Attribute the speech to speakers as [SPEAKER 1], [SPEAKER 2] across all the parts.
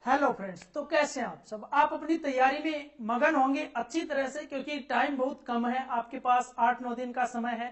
[SPEAKER 1] Hello friends, तो कैसे हैं आप सब। आप अपनी तैयारी में मगन होंगे अच्छी तरह से, क्योंकि टाइम बहुत कम है, आपके पास 8-9 दिन का समय है।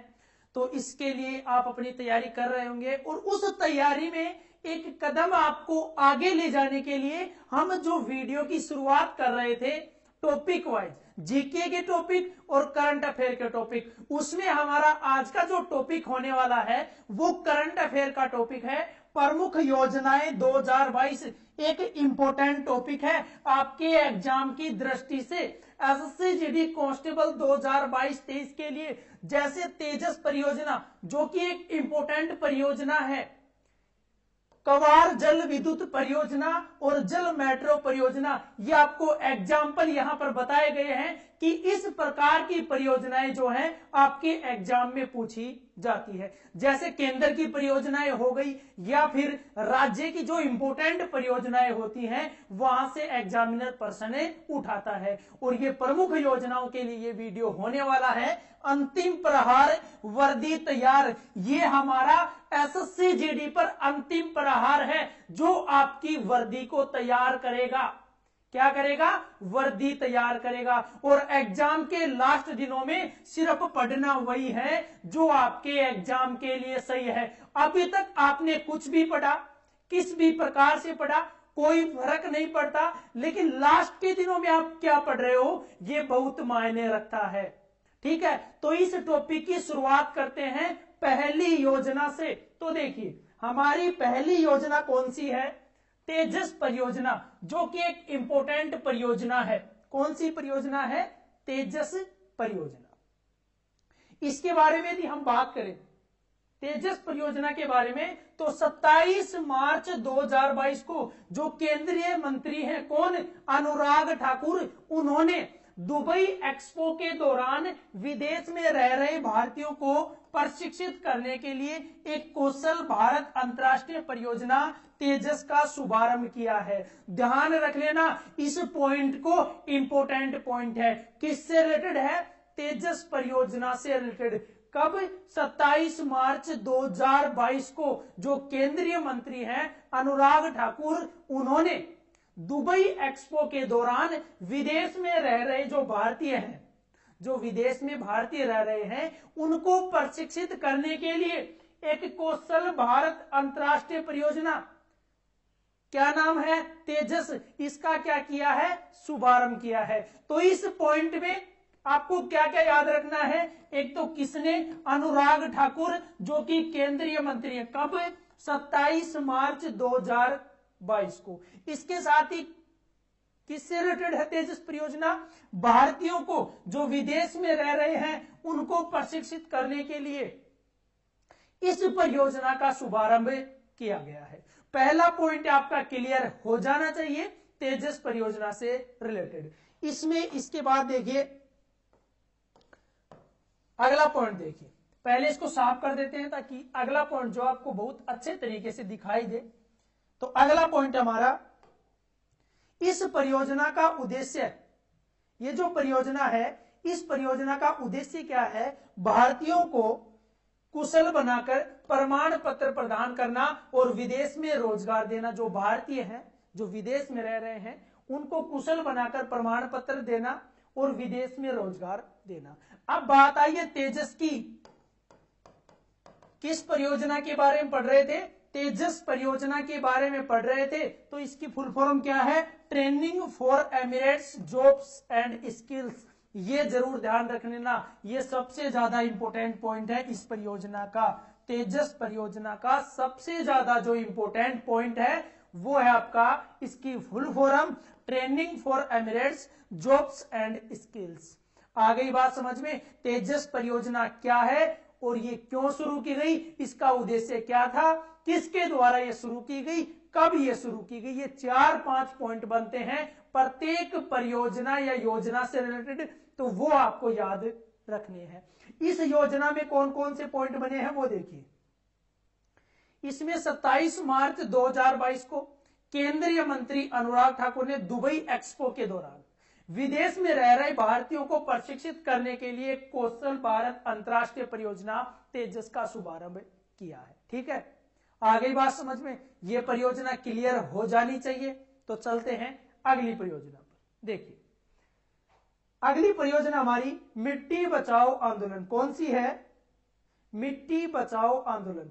[SPEAKER 1] तो इसके लिए आप अपनी तैयारी कर रहे होंगे और उस तैयारी में एक कदम आपको आगे ले जाने के लिए हम जो वीडियो की शुरुआत कर रहे थे टॉपिक वाइज, जीके के टॉपिक और करंट अफेयर के टॉपिक, उसमें हमारा आज का जो टॉपिक होने वाला है वो करंट अफेयर का टॉपिक है। प्रमुख योजनाएं 2022 एक इंपॉर्टेंट टॉपिक है आपके एग्जाम की दृष्टि से। एसएससी जीडी कांस्टेबल 2022-23 के लिए जैसे तेजस परियोजना जो कि एक इंपॉर्टेंट परियोजना है, कवार जल विद्युत परियोजना और जल मेट्रो परियोजना, ये आपको एग्जाम्पल यहां पर बताए गए हैं कि इस प्रकार की परियोजनाएं जो हैं आपके एग्जाम में पूछी जाती है। जैसे केंद्र की परियोजनाएं हो गई या फिर राज्य की जो इंपोर्टेंट परियोजनाएं होती हैं वहां से एग्जामिनर प्रश्न उठाता है। और ये प्रमुख योजनाओं के लिए ये वीडियो होने वाला है। अंतिम प्रहार वर्दी तैयार, ये हमारा एसएससी जीडी पर अंतिम प्रहार है जो आपकी वर्दी को तैयार करेगा। क्या करेगा? वर्दी तैयार करेगा। और एग्जाम के लास्ट दिनों में सिर्फ पढ़ना वही है जो आपके एग्जाम के लिए सही है। अभी तक आपने कुछ भी पढ़ा, किस भी प्रकार से पढ़ा, कोई फर्क नहीं पड़ता, लेकिन लास्ट के दिनों में आप क्या पढ़ रहे हो ये बहुत मायने रखता है। ठीक है, तो इस टॉपिक की शुरुआत करते हैं पहली योजना से। तो देखिए हमारी पहली योजना कौन सी है? तेजस परियोजना, जो कि एक इंपॉर्टेंट परियोजना है। कौन सी परियोजना है? तेजस परियोजना। इसके बारे में यदि हम बात करें तेजस परियोजना के बारे में, तो 27 मार्च 2022 को जो केंद्रीय मंत्री हैं, कौन? अनुराग ठाकुर, उन्होंने दुबई एक्सपो के दौरान विदेश में रह रहे भारतीयों को प्रशिक्षित करने के लिए एक कौशल भारत अंतरराष्ट्रीय परियोजना तेजस का शुभारंभ किया है। ध्यान रख लेना इस पॉइंट को, इंपॉर्टेंट पॉइंट है। किससे रिलेटेड है? तेजस परियोजना से रिलेटेड। कब? 27 मार्च 2022 को जो केंद्रीय मंत्री हैं अनुराग ठाकुर, उन्होंने दुबई एक्सपो के दौरान विदेश में रह रहे जो भारतीय हैं, जो विदेश में भारतीय रह रहे हैं, उनको प्रशिक्षित करने के लिए एक कौशल भारत अंतरराष्ट्रीय परियोजना, क्या नाम है? तेजस, इसका क्या किया है? शुभारंभ किया है। तो इस पॉइंट में आपको क्या क्या याद रखना है? एक तो किसने? अनुराग ठाकुर, जो कि केंद्रीय मंत्री है। कब? 27 मार्च 2022 को। इसके साथ ही किससे रिलेटेड है तेजस परियोजना? भारतीयों को जो विदेश में रह रहे हैं उनको प्रशिक्षित करने के लिए इस परियोजना का शुभारंभ किया गया है। पहला पॉइंट आपका क्लियर हो जाना चाहिए तेजस परियोजना से रिलेटेड। इसमें इसके बाद देखिए अगला पॉइंट। देखिए पहले इसको साफ कर देते हैं ताकि अगला पॉइंट जो आपको बहुत अच्छे तरीके से दिखाई दे। तो अगला पॉइंट हमारा, इस परियोजना का उद्देश्य, ये जो परियोजना है इस परियोजना का उद्देश्य क्या है? भारतीयों को कुशल बनाकर प्रमाण पत्र प्रदान करना और विदेश में रोजगार देना। जो भारतीय हैं जो विदेश में रह रहे हैं उनको कुशल बनाकर प्रमाण पत्र देना और विदेश में रोजगार देना। अब बात आई है तेजस की। किस परियोजना के बारे में पढ़ रहे थे? तेजस परियोजना के बारे में पढ़ रहे थे। तो इसकी फुल फॉर्म क्या है? Training for Emirates jobs and skills. ये जरूर ध्यान रख लेना, ये सबसे ज्यादा इंपॉर्टेंट पॉइंट है इस परियोजना का। तेजस परियोजना का सबसे ज्यादा जो इंपॉर्टेंट पॉइंट है वो है आपका इसकी full form, training for Emirates jobs and skills. आ गई बात समझ में? तेजस परियोजना क्या है और ये क्यों शुरू की गई, इसका उद्देश्य क्या था, किसके द्वारा ये शुरू की गई, कब ये शुरू की गई, ये 4-5 पॉइंट बनते हैं प्रत्येक परियोजना या योजना से रिलेटेड। तो वो आपको याद रखने हैं। इस योजना में कौन कौन से पॉइंट बने हैं वो देखिए। इसमें 27 मार्च 2022 को केंद्रीय मंत्री अनुराग ठाकुर ने दुबई एक्सपो के दौरान विदेश में रह रहे भारतीयों को प्रशिक्षित करने के लिए कौशल भारत अंतरराष्ट्रीय परियोजना तेजस का शुभारंभ किया है। ठीक है, आ गई बात समझ में? यह परियोजना क्लियर हो जानी चाहिए तो चलते हैं अगली परियोजना पर। देखिए अगली परियोजना हमारी मिट्टी बचाओ आंदोलन। कौन सी है? मिट्टी बचाओ आंदोलन।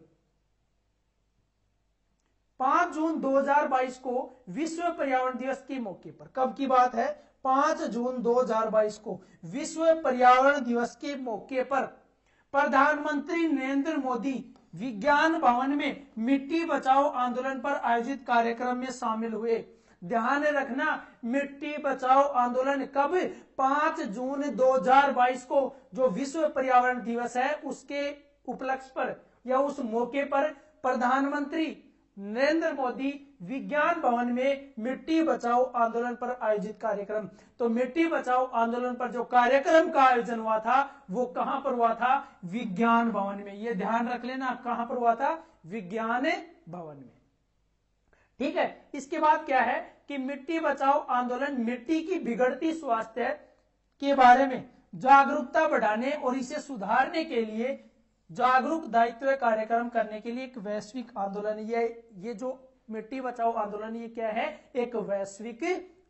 [SPEAKER 1] 5 जून 2022 को विश्व पर्यावरण दिवस के मौके पर, कब की बात है? 5 जून 2022 को विश्व पर्यावरण दिवस के मौके पर प्रधानमंत्री नरेंद्र मोदी विज्ञान भवन में मिट्टी बचाओ आंदोलन पर आयोजित कार्यक्रम में शामिल हुए। ध्यान रखना, मिट्टी बचाओ आंदोलन कब? 5 जून 2022 को जो विश्व पर्यावरण दिवस है उसके उपलक्ष्य पर या उस मौके पर प्रधानमंत्री नरेंद्र मोदी विज्ञान भवन में मिट्टी बचाओ आंदोलन पर आयोजित कार्यक्रम। तो मिट्टी बचाओ आंदोलन पर जो कार्यक्रम का आयोजन हुआ था वो कहां पर हुआ था? विज्ञान भवन में। ये ध्यान रख लेना, कहां पर हुआ था? विज्ञान भवन में। ठीक है, इसके बाद क्या है कि मिट्टी बचाओ आंदोलन मिट्टी की बिगड़ती स्वास्थ्य के बारे में जागरूकता बढ़ाने और इसे सुधारने के लिए जागरूक दायित्व कार्यक्रम करने के लिए एक वैश्विक आंदोलन। ये जो मिट्टी बचाओ आंदोलन ये क्या है? एक वैश्विक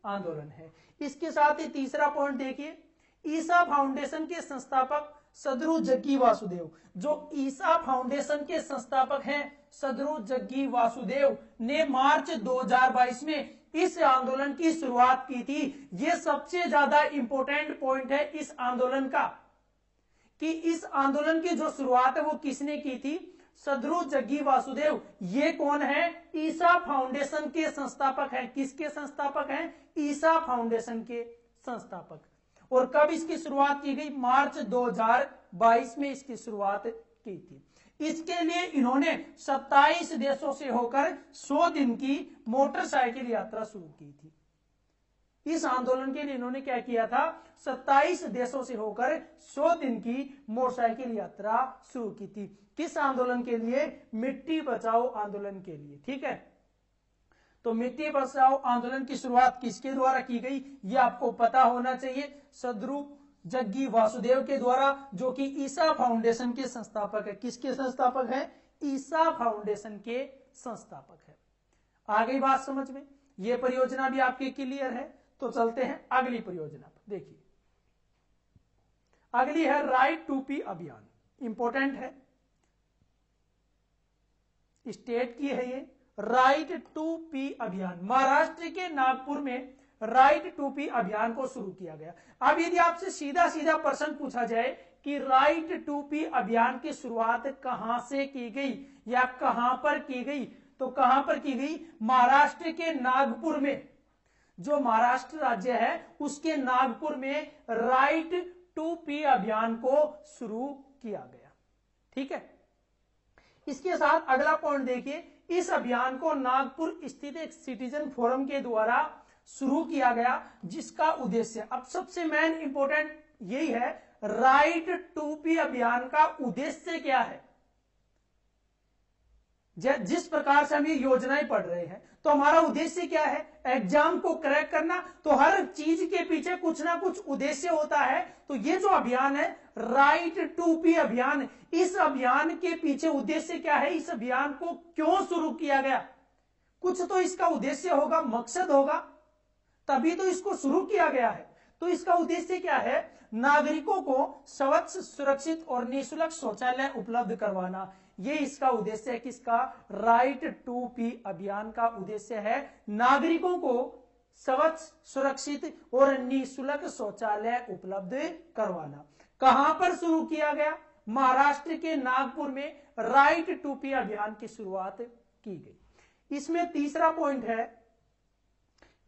[SPEAKER 1] आंदोलन है। इसके साथ ही तीसरा पॉइंट देखिए, ईसा फाउंडेशन के संस्थापक सदरू जग्गी वासुदेव, जो ईसा फाउंडेशन के संस्थापक हैं सदरू जग्गी वासुदेव ने मार्च 2022 में इस आंदोलन की शुरुआत की थी। यह सबसे ज्यादा इंपॉर्टेंट पॉइंट है इस आंदोलन का कि इस आंदोलन की जो शुरुआत है वो किसने की थी? सदरू जग्गी वासुदेव। ये कौन है? ईसा फाउंडेशन के संस्थापक हैं। किसके संस्थापक हैं? ईसा फाउंडेशन के संस्थापक। और कब इसकी शुरुआत की गई? मार्च 2022 में इसकी शुरुआत की थी। इसके लिए इन्होंने 27 देशों से होकर 100 दिन की मोटरसाइकिल यात्रा शुरू की थी। इस आंदोलन के लिए इन्होंने क्या किया था? 27 देशों से होकर 100 दिन की मोटरसाइकिल यात्रा शुरू की थी। किस आंदोलन के लिए? मिट्टी बचाओ आंदोलन के लिए। ठीक है, तो मिट्टी बचाओ आंदोलन की शुरुआत किसके द्वारा की गई ये आपको पता होना चाहिए। सदरू जग्गी वासुदेव के द्वारा, जो कि ईसा फाउंडेशन के संस्थापक है। किसके संस्थापक है? ईसा फाउंडेशन के संस्थापक है। आ गई बात समझ में? यह परियोजना भी आपके क्लियर है। तो चलते हैं अगली परियोजना पर। देखिए अगली है राइट टू पी अभियान। इंपॉर्टेंट है, स्टेट की है ये राइट टू पी अभियान। महाराष्ट्र के नागपुर में राइट टू पी अभियान को शुरू किया गया। अब यदि आपसे सीधा सीधा प्रश्न पूछा जाए कि राइट टू पी अभियान की शुरुआत कहां से की गई या कहां पर की गई, तो कहां पर की गई? महाराष्ट्र के नागपुर में। जो महाराष्ट्र राज्य है उसके नागपुर में राइट टू पी अभियान को शुरू किया गया। ठीक है, इसके साथ अगला पॉइंट देखिए, इस अभियान को नागपुर स्थित एक सिटीजन फोरम के द्वारा शुरू किया गया, जिसका उद्देश्य, अब सबसे मेन इंपॉर्टेंट यही है, राइट टू पी अभियान का उद्देश्य क्या है। जिस प्रकार से हम ये योजनाएं पढ़ रहे हैं तो हमारा उद्देश्य क्या है? एग्जाम को क्रैक करना। तो हर चीज के पीछे कुछ ना कुछ उद्देश्य होता है। तो ये जो अभियान है राइट टू पी अभियान, इस अभियान के पीछे उद्देश्य क्या है? इस अभियान को क्यों शुरू किया गया? कुछ तो इसका उद्देश्य होगा, मकसद होगा, तभी तो इसको शुरू किया गया है। तो इसका उद्देश्य क्या है? नागरिकों को स्वच्छ, सुरक्षित और निःशुल्क शौचालय उपलब्ध करवाना। ये इसका उद्देश्य है। किसका? राइट टू पी अभियान का उद्देश्य है नागरिकों को स्वच्छ, सुरक्षित और निःशुल्क शौचालय उपलब्ध करवाना। कहां पर शुरू किया गया? महाराष्ट्र के नागपुर में राइट टू पी अभियान की शुरुआत की गई। इसमें तीसरा पॉइंट है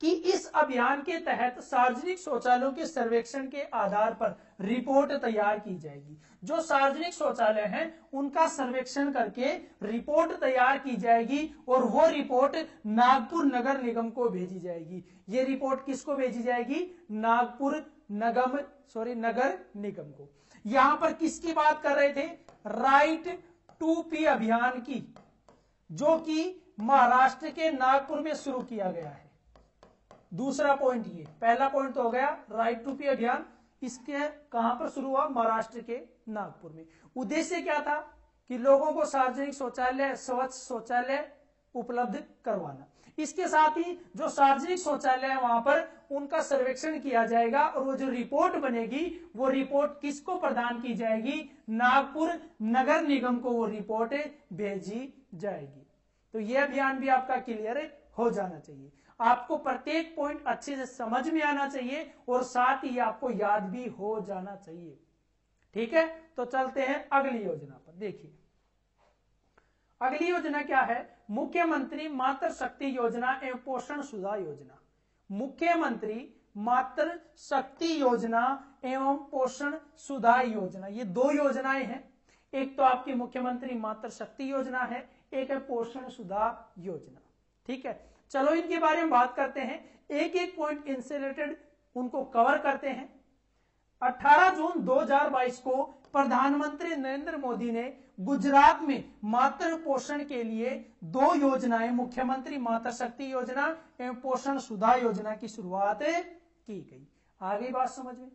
[SPEAKER 1] कि इस अभियान के तहत सार्वजनिक शौचालयों के सर्वेक्षण के आधार पर रिपोर्ट तैयार की जाएगी। जो सार्वजनिक शौचालय हैं उनका सर्वेक्षण करके रिपोर्ट तैयार की जाएगी और वो रिपोर्ट नागपुर नगर निगम को भेजी जाएगी। ये रिपोर्ट किसको भेजी जाएगी? नागपुर नगर निगम को। यहां पर किसकी बात कर रहे थे? राइट टू पी अभियान की, जो कि महाराष्ट्र के नागपुर में शुरू किया गया है। दूसरा पॉइंट ये, पहला पॉइंट तो हो गया राइट टू पी अभियान, इसके कहां पर शुरू हुआ? महाराष्ट्र के नागपुर में। उद्देश्य क्या था? कि लोगों को सार्वजनिक शौचालय, स्वच्छ शौचालय उपलब्ध करवाना। इसके साथ ही जो सार्वजनिक शौचालय है वहां पर उनका सर्वेक्षण किया जाएगा और वो जो रिपोर्ट बनेगी वो रिपोर्ट किसको प्रदान की जाएगी, नागपुर नगर निगम को वो रिपोर्ट भेजी जाएगी। तो ये अभियान भी आपका क्लियर हो जाना चाहिए। आपको प्रत्येक पॉइंट अच्छे से समझ में आना चाहिए और साथ ही आपको याद भी हो जाना चाहिए। ठीक है, तो चलते हैं अगली योजना पर। देखिए अगली योजना क्या है, मुख्यमंत्री मातृ शक्ति योजना एवं पोषण सुधा योजना। मुख्यमंत्री मातृ शक्ति योजना एवं पोषण सुधा योजना, ये दो योजनाएं हैं। एक तो आपकी मुख्यमंत्री मातृ शक्ति योजना है, एक है पोषण सुधा योजना। ठीक है, चलो इनके बारे में बात करते हैं, एक एक पॉइंट इनसे रिलेटेड उनको कवर करते हैं। 18 जून 2022 को प्रधानमंत्री नरेंद्र मोदी ने गुजरात में मातृ पोषण के लिए दो योजनाएं, मुख्यमंत्री मातृ शक्ति योजना एवं पोषण सुधा योजना की शुरुआत की गई। आ गई बात समझ में?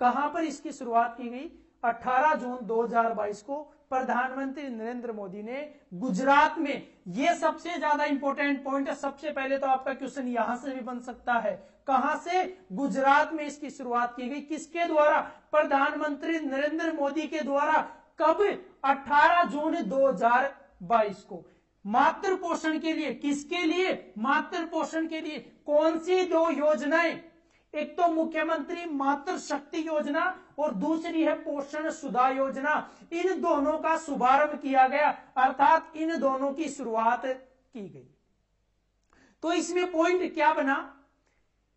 [SPEAKER 1] कहां पर इसकी शुरुआत की गई? 18 जून 2022 को प्रधानमंत्री नरेंद्र मोदी ने गुजरात में, ये सबसे ज्यादा इंपॉर्टेंट पॉइंट है। सबसे पहले तो आपका क्वेश्चन यहां से भी बन सकता है, कहां से? गुजरात में इसकी शुरुआत की गई। किसके द्वारा? प्रधानमंत्री नरेंद्र मोदी के द्वारा। कब? 18 जून 2022 को। मातृ पोषण के लिए, किसके लिए? मातृ पोषण के लिए। कौन सी दो योजनाएं? एक तो मुख्यमंत्री मातृ शक्ति योजना और दूसरी है पोषण सुधा योजना। इन दोनों का शुभारंभ किया गया, अर्थात इन दोनों की शुरुआत की गई। तो इसमें पॉइंट क्या बना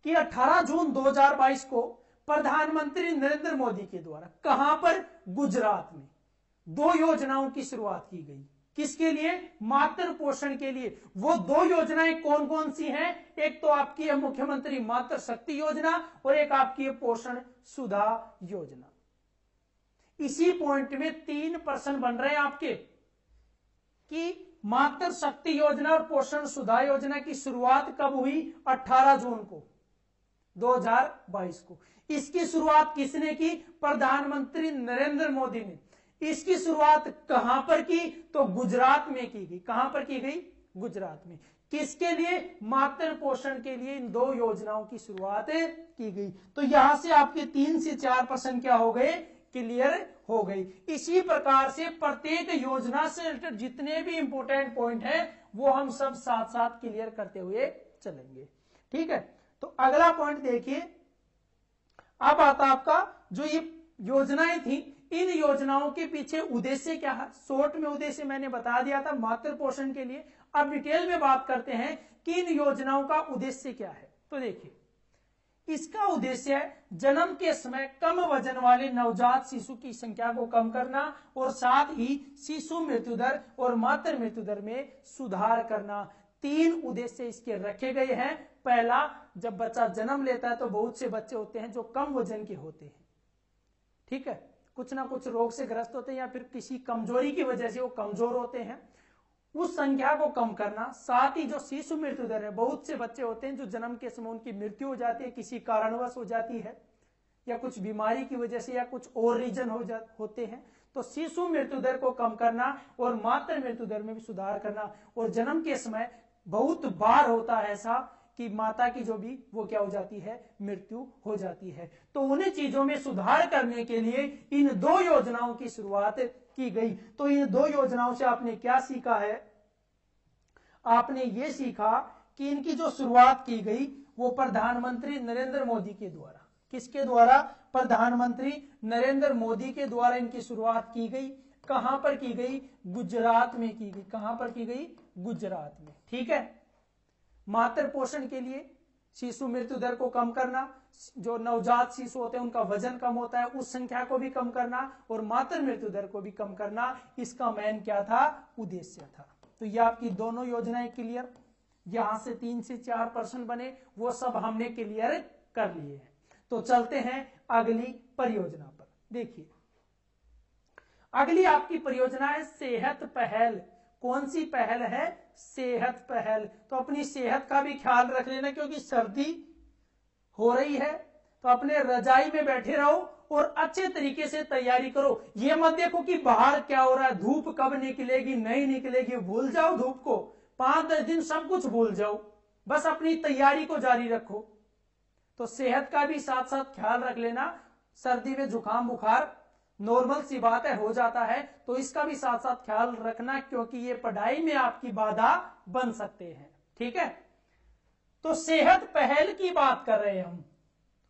[SPEAKER 1] कि 18 जून 2022 को प्रधानमंत्री नरेंद्र मोदी के द्वारा, कहां पर? गुजरात में दो योजनाओं की शुरुआत की गई। किसके लिए? मातृ पोषण के लिए। वो दो योजनाएं कौन कौन सी हैं? एक तो आपकी है मुख्यमंत्री मातृ शक्ति योजना और एक आपकी है पोषण सुधा योजना। इसी पॉइंट में 3 प्रश्न बन रहे हैं आपके कि मातृ शक्ति योजना और पोषण सुधा योजना की शुरुआत कब हुई? 18 जून को 2022 को। इसकी शुरुआत किसने की? प्रधानमंत्री नरेंद्र मोदी ने। इसकी शुरुआत कहां पर की? तो गुजरात में की गई। कहां पर की गई? गुजरात में। किसके लिए? मातृ पोषण के लिए इन दो योजनाओं की शुरुआत की गई। तो यहां से आपके 3 से 4 प्रश्न क्या हो गए? क्लियर हो गई। इसी प्रकार से प्रत्येक योजना से रिलेटेड जितने भी इंपोर्टेंट पॉइंट है वो हम सब साथ साथ क्लियर करते हुए चलेंगे। ठीक है, तो अगला पॉइंट देखिए। अब आता आपका जो ये योजनाएं थी, इन योजनाओं के पीछे उद्देश्य क्या है? शॉर्ट में उद्देश्य मैंने बता दिया था मातृ पोषण के लिए। अब डिटेल में बात करते हैं कि इन योजनाओं का उद्देश्य क्या है। तो देखिए, इसका उद्देश्य है जन्म के समय कम वजन वाले नवजात शिशु की संख्या को कम करना और साथ ही शिशु मृत्यु दर और मातृ मृत्यु दर में सुधार करना। 3 उद्देश्य इसके रखे गए हैं। पहला, जब बच्चा जन्म लेता है तो बहुत से बच्चे होते हैं जो कम वजन के होते हैं। ठीक है, कुछ ना कुछ रोग से ग्रस्त होते हैं या फिर किसी कमजोरी की वजह से वो कमजोर होते हैं। उस संख्या को कम करना, साथ ही जो शिशु मृत्यु दर है, बहुत से बच्चे होते हैं जो जन्म के समय उनकी मृत्यु हो जाती है, किसी कारणवश हो जाती है या कुछ बीमारी की वजह से या कुछ और रीजन होते हैं। तो शिशु मृत्यु दर को कम करना और मातृ मृत्यु दर में भी सुधार करना। और जन्म के समय बहुत बार होता है ऐसा कि माता की जो भी वो क्या हो जाती है? मृत्यु हो जाती है। तो उन्हीं चीजों में सुधार करने के लिए इन दो योजनाओं की शुरुआत की गई। तो इन दो योजनाओं से आपने क्या सीखा है? आपने ये सीखा कि इनकी जो शुरुआत की गई वो प्रधानमंत्री नरेंद्र मोदी के द्वारा। किसके द्वारा? प्रधानमंत्री नरेंद्र मोदी के द्वारा इनकी शुरुआत की गई। कहां पर की गई? गुजरात में की गई। कहां पर की गई? गुजरात में। ठीक है, मातृ पोषण के लिए शिशु मृत्यु दर को कम करना, जो नवजात शिशु होते हैं उनका वजन कम होता है, उस संख्या को भी कम करना और मातृ मृत्यु दर को भी कम करना, इसका मेन क्या था? उद्देश्य था। तो ये आपकी दोनों योजनाएं क्लियर। यहां से 3 से 4 प्रश्न बने, वो सब हमने क्लियर कर लिए हैं। तो चलते हैं अगली परियोजना पर। देखिए, अगली आपकी परियोजना है सेहत पहल। कौन सी पहल है? सेहत पहल। तो अपनी सेहत का भी ख्याल रख लेना, क्योंकि सर्दी हो रही है तो अपने रजाई में बैठे रहो और अच्छे तरीके से तैयारी करो। ये मत देखो कि बाहर क्या हो रहा है, धूप कब निकलेगी नहीं निकलेगी, भूल जाओ धूप को। 5-10 दिन सब कुछ भूल जाओ, बस अपनी तैयारी को जारी रखो। तो सेहत का भी साथ साथ ख्याल रख लेना। सर्दी में जुकाम बुखार नॉर्मल सी बात है, हो जाता है, तो इसका भी साथ साथ ख्याल रखना, क्योंकि ये पढ़ाई में आपकी बाधा बन सकते हैं। ठीक है, तो सेहत पहल की बात कर रहे हैं हम,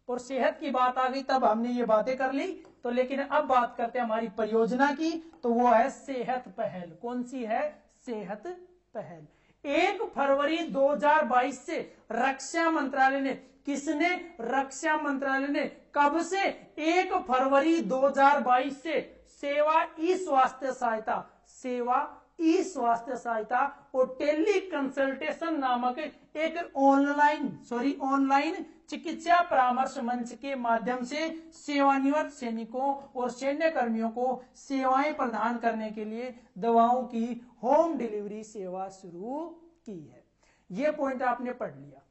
[SPEAKER 1] और सेहत की बात आ गई तब हमने ये बातें कर ली। तो लेकिन अब बात करते हैं हमारी परियोजना की, तो वो है सेहत पहल। कौन सी है? सेहत पहल। 1 फरवरी 2022 से रक्षा मंत्रालय ने, किसने? रक्षा मंत्रालय ने कब से? 1 फरवरी 2022 से सेवा ई स्वास्थ्य सहायता, सेवा ई स्वास्थ्य सहायता और टेली कंसल्टेशन नामक एक ऑनलाइन चिकित्सा परामर्श मंच के माध्यम से सेवानिवृत्त सैनिकों और सैन्य कर्मियों को सेवाएं प्रदान करने के लिए दवाओं की होम डिलीवरी सेवा शुरू की है। यह पॉइंट आपने पढ़ लिया,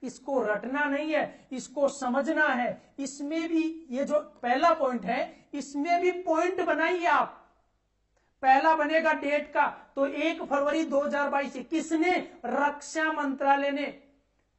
[SPEAKER 1] इसको रटना नहीं है, इसको समझना है। इसमें भी ये जो पहला पॉइंट है, इसमें भी पॉइंट बनाइए आप। पहला बनेगा डेट का, तो 1 फरवरी 2022 से किसने? रक्षा मंत्रालय ने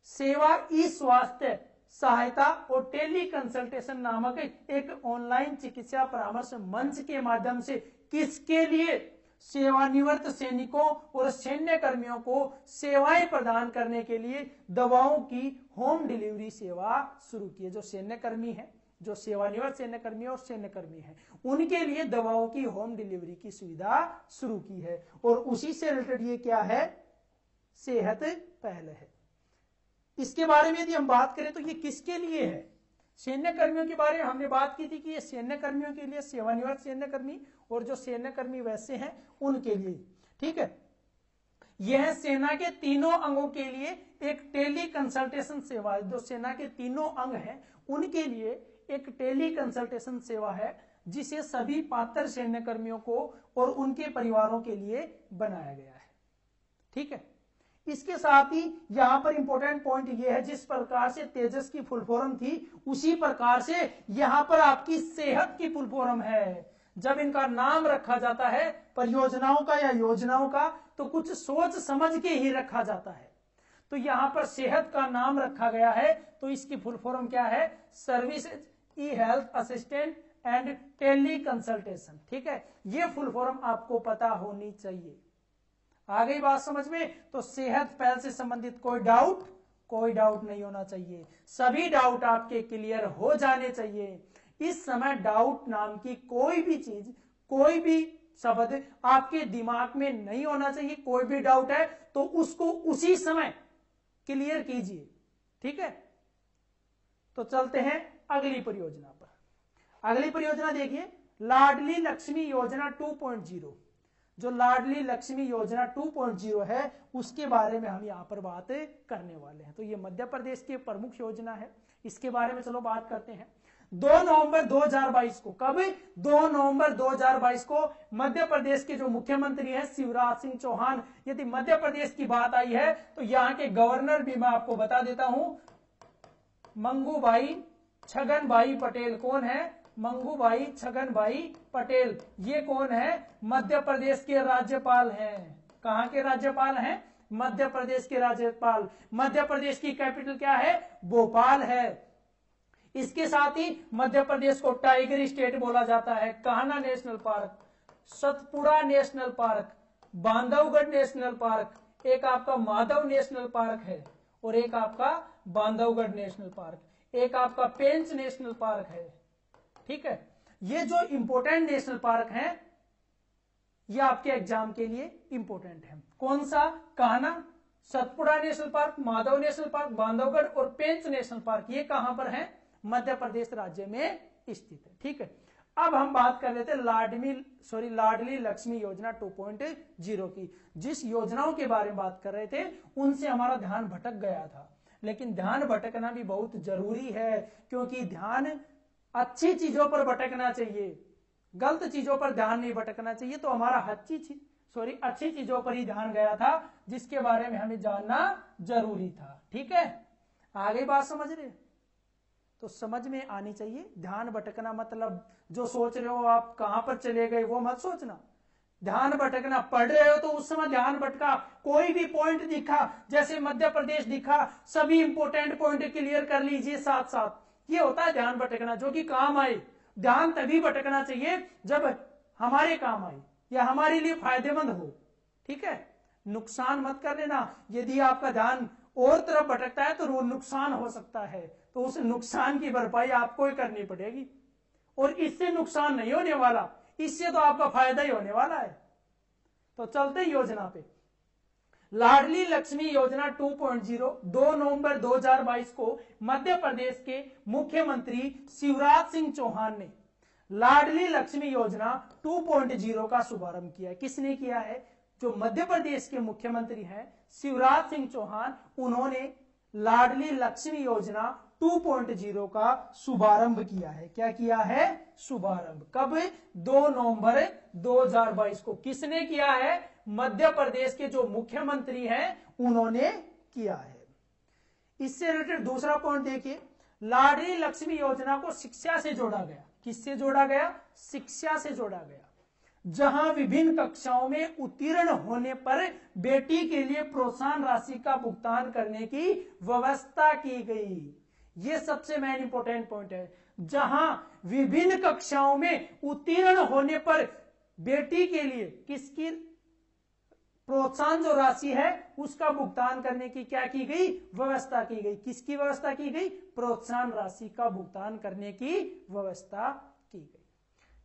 [SPEAKER 1] सेवा ई स्वास्थ्य सहायता और टेली कंसल्टेशन नामक एक ऑनलाइन चिकित्सा परामर्श मंच के माध्यम से किसके लिए? सेवानिवृत्त सैनिकों और सैन्य कर्मियों को सेवाएं प्रदान करने के लिए दवाओं की होम डिलीवरी सेवा शुरू की है। जो सैन्य कर्मी है, जो सेवानिवृत्त सैन्य कर्मी और सैन्य कर्मी है, उनके लिए दवाओं की होम डिलीवरी की सुविधा शुरू की है। और उसी से रिलेटेड ये क्या है? सेहत पहल है। इसके बारे में यदि हम बात करें तो ये किसके लिए है? सैन्य कर्मियों के बारे में हमने बात की थी कि ये सैन्य कर्मियों के लिए, सेवानिवृत्त सैन्य कर्मी और जो सैन्य कर्मी वैसे हैं उनके लिए। ठीक है, यह सेना के तीनों अंगों के लिए एक टेली कंसल्टेशन सेवा है। जो सेना के तीनों अंग हैं उनके लिए एक टेली कंसल्टेशन सेवा है, जिसे सभी पात्र सैन्य कर्मियों को और उनके परिवारों के लिए बनाया गया है। ठीक है, इसके साथ ही यहां पर इंपॉर्टेंट पॉइंट यह है, जिस प्रकार से तेजस की फुल फॉर्म थी, उसी प्रकार से यहां पर आपकी सेहत की फुल फॉर्म है। जब इनका नाम रखा जाता है परियोजनाओं का या योजनाओं का, तो कुछ सोच समझ के ही रखा जाता है। तो यहां पर सेहत का नाम रखा गया है, तो इसकी फुल फॉर्म क्या है? Services e health assistant and teleconsultation. ठीक है, ये फुल फॉर्म आपको पता होनी चाहिए। आ गई बात समझ में? तो सेहत पहल से संबंधित कोई डाउट नहीं होना चाहिए। सभी डाउट आपके क्लियर हो जाने चाहिए। इस समय डाउट नाम की कोई भी चीज, कोई भी शब्द आपके दिमाग में नहीं होना चाहिए। कोई भी डाउट है तो उसको उसी समय क्लियर कीजिए। ठीक है, तो चलते हैं अगली परियोजना पर। अगली परियोजना देखिए, लाडली लक्ष्मी योजना 2.0। जो लाडली लक्ष्मी योजना 2.0 है, उसके बारे में हम यहां पर बात करने वाले हैं। तो ये मध्य प्रदेश की प्रमुख योजना है, इसके बारे में चलो बात करते हैं। 2 नवंबर 2022 को, कब? 2 नवंबर 2022 को मध्य प्रदेश के जो मुख्यमंत्री हैं शिवराज सिंह चौहान, यदि मध्य प्रदेश की बात आई है तो यहां के गवर्नर भी मैं आपको बता देता हूं, मंगूभाई छगन भाई पटेल। कौन है? मंगूभाई छगन भाई पटेल। ये कौन है? मध्य प्रदेश के राज्यपाल हैं। कहां के राज्यपाल हैं? मध्य प्रदेश के राज्यपाल। मध्य प्रदेश की कैपिटल क्या है? भोपाल है। इसके साथ ही मध्य प्रदेश को टाइगर स्टेट बोला जाता है। Kanha national park, Satpura national park, Bandhavgarh national park, एक आपका माधव नेशनल पार्क है और एक आपका बांधवगढ़ नेशनल पार्क, एक आपका पेंच नेशनल पार्क है। ठीक है, ये जो इंपोर्टेंट नेशनल पार्क हैं ये आपके एग्जाम के लिए इंपोर्टेंट है। कौन सा? Kanha, Satpura national park, Madhav national park, Bandhavgarh और पेंच नेशनल पार्क, ये कहां पर है? मध्य प्रदेश राज्य में स्थित है। ठीक है, अब हम बात कर लेते हैं लाडली लक्ष्मी योजना 2.0 की। जिस योजनाओं के बारे में बात कर रहे थे उनसे हमारा ध्यान भटक गया था, लेकिन ध्यान भटकना भी बहुत जरूरी है, क्योंकि ध्यान अच्छी चीजों पर भटकना चाहिए, गलत चीजों पर ध्यान नहीं भटकना चाहिए। तो हमारा अच्छी चीजों पर ही ध्यान गया था, जिसके बारे में हमें जानना जरूरी था। ठीक है, आगे बात समझ रहे? तो समझ में आनी चाहिए। ध्यान भटकना मतलब जो सोच रहे हो आप कहां पर चले गए वो मत सोचना। ध्यान भटकना, पढ़ रहे हो तो उस समय ध्यान भटका, कोई भी पॉइंट दिखा, जैसे मध्य प्रदेश दिखा, सभी इंपोर्टेंट पॉइंट क्लियर कर लीजिए साथ साथ, ये होता है ध्यान भटकना, जो कि काम आए। ध्यान तभी भटकना चाहिए जब हमारे काम आए या हमारे लिए फायदेमंद हो, ठीक है। नुकसान मत कर लेना, यदि आपका ध्यान और तरफ भटकता है तो वो नुकसान हो सकता है, तो उस नुकसान की भरपाई आपको ही करनी पड़ेगी, और इससे नुकसान नहीं होने वाला, इससे तो आपका फायदा ही होने वाला है। तो चलते योजना पे। लाडली लक्ष्मी योजना 2.0 2 नवंबर 2022 को मध्य प्रदेश के मुख्यमंत्री शिवराज सिंह चौहान ने लाडली लक्ष्मी योजना 2.0 का शुभारंभ किया है। किसने किया है? जो मध्य प्रदेश के मुख्यमंत्री हैं शिवराज सिंह चौहान, उन्होंने लाडली लक्ष्मी योजना 2.0 का शुभारंभ किया है। क्या किया है? शुभारंभ। कब? 2 नवंबर 2022 को। किसने किया है? मध्य प्रदेश के जो मुख्यमंत्री हैं उन्होंने किया है। इससे रिलेटेड दूसरा पॉइंट देखिए, लाडली लक्ष्मी योजना को शिक्षा से जोड़ा गया। किससे जोड़ा गया? शिक्षा से जोड़ा गया, जहां विभिन्न कक्षाओं में उत्तीर्ण होने पर बेटी के लिए प्रोत्साहन राशि का भुगतान करने की व्यवस्था की गई। यह सबसे मेन इंपॉर्टेंट पॉइंट है। जहां विभिन्न कक्षाओं में उत्तीर्ण होने पर बेटी के लिए किसकी प्रोत्साहन जो राशि है उसका भुगतान करने की क्या की गई? व्यवस्था की गई। किसकी व्यवस्था की गई? प्रोत्साहन राशि का भुगतान करने की व्यवस्था की गई।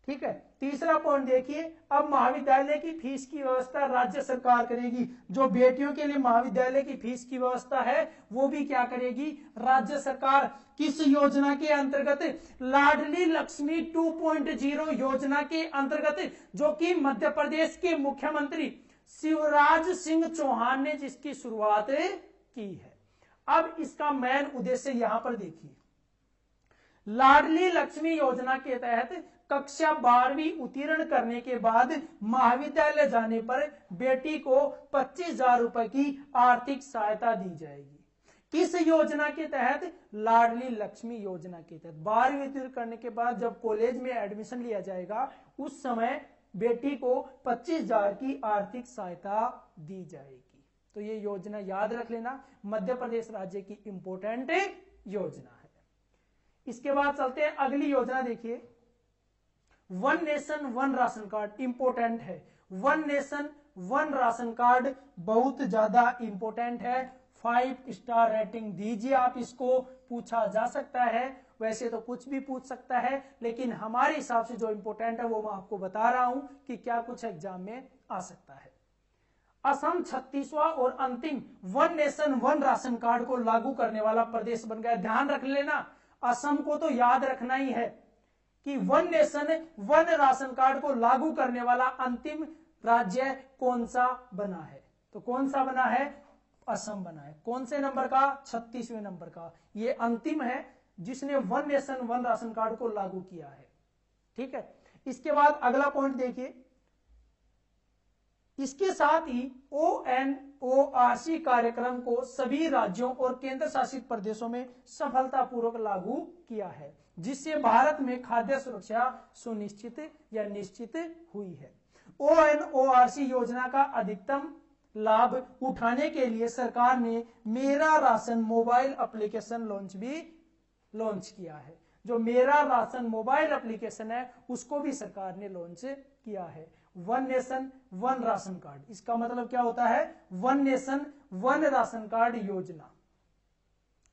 [SPEAKER 1] ठीक है। तीसरा पॉइंट देखिए, अब महाविद्यालय की फीस की व्यवस्था राज्य सरकार करेगी। जो बेटियों के लिए महाविद्यालय की फीस की व्यवस्था है वो भी क्या करेगी? राज्य सरकार। किस योजना के अंतर्गत? लाडली लक्ष्मी 2.0 योजना के अंतर्गत, जो कि मध्य प्रदेश के मुख्यमंत्री शिवराज सिंह चौहान ने जिसकी शुरुआत की है। अब इसका मेन उद्देश्य यहां पर देखिए, लाडली लक्ष्मी योजना के तहत कक्षा 12वीं उत्तीर्ण करने के बाद महाविद्यालय जाने पर बेटी को 25,000 रुपए की आर्थिक सहायता दी जाएगी। किस योजना के तहत? लाडली लक्ष्मी योजना के तहत। 12वीं उत्तीर्ण करने के बाद जब कॉलेज में एडमिशन लिया जाएगा उस समय बेटी को 25,000 की आर्थिक सहायता दी जाएगी। तो ये योजना याद रख लेना, मध्य प्रदेश राज्य की इंपोर्टेंट योजना है। इसके बाद चलते हैं अगली योजना। देखिए, one nation one ration card important है। One nation one ration card बहुत ज्यादा इंपोर्टेंट है। 5 स्टार रेटिंग दीजिए आप इसको, पूछा जा सकता है। वैसे तो कुछ भी पूछ सकता है, लेकिन हमारे हिसाब से जो इंपोर्टेंट है वो मैं आपको बता रहा हूं कि क्या कुछ एग्जाम में आ सकता है। असम 36वां और अंतिम one nation one ration card को लागू करने वाला प्रदेश बन गया। ध्यान रख लेना, असम को तो याद रखना ही है कि one nation one ration card को लागू करने वाला अंतिम राज्य कौन सा बना है। तो कौन सा बना है? असम बना है। कौन से नंबर का? 36वें नंबर का। ये अंतिम है जिसने one nation one ration card को लागू किया है। ठीक है। इसके बाद अगला पॉइंट देखिए, इसके साथ ही ONORC कार्यक्रम को सभी राज्यों और केंद्र शासित प्रदेशों में सफलतापूर्वक लागू किया है, जिससे भारत में खाद्य सुरक्षा सुनिश्चित या निश्चित हुई है। ONORC योजना का अधिकतम लाभ उठाने के लिए सरकार ने मेरा राशन मोबाइल एप्लीकेशन लॉन्च किया है। जो मेरा राशन मोबाइल एप्लीकेशन है उसको भी सरकार ने लॉन्च किया है। One nation one ration card, इसका मतलब क्या होता है? One nation one ration card योजना।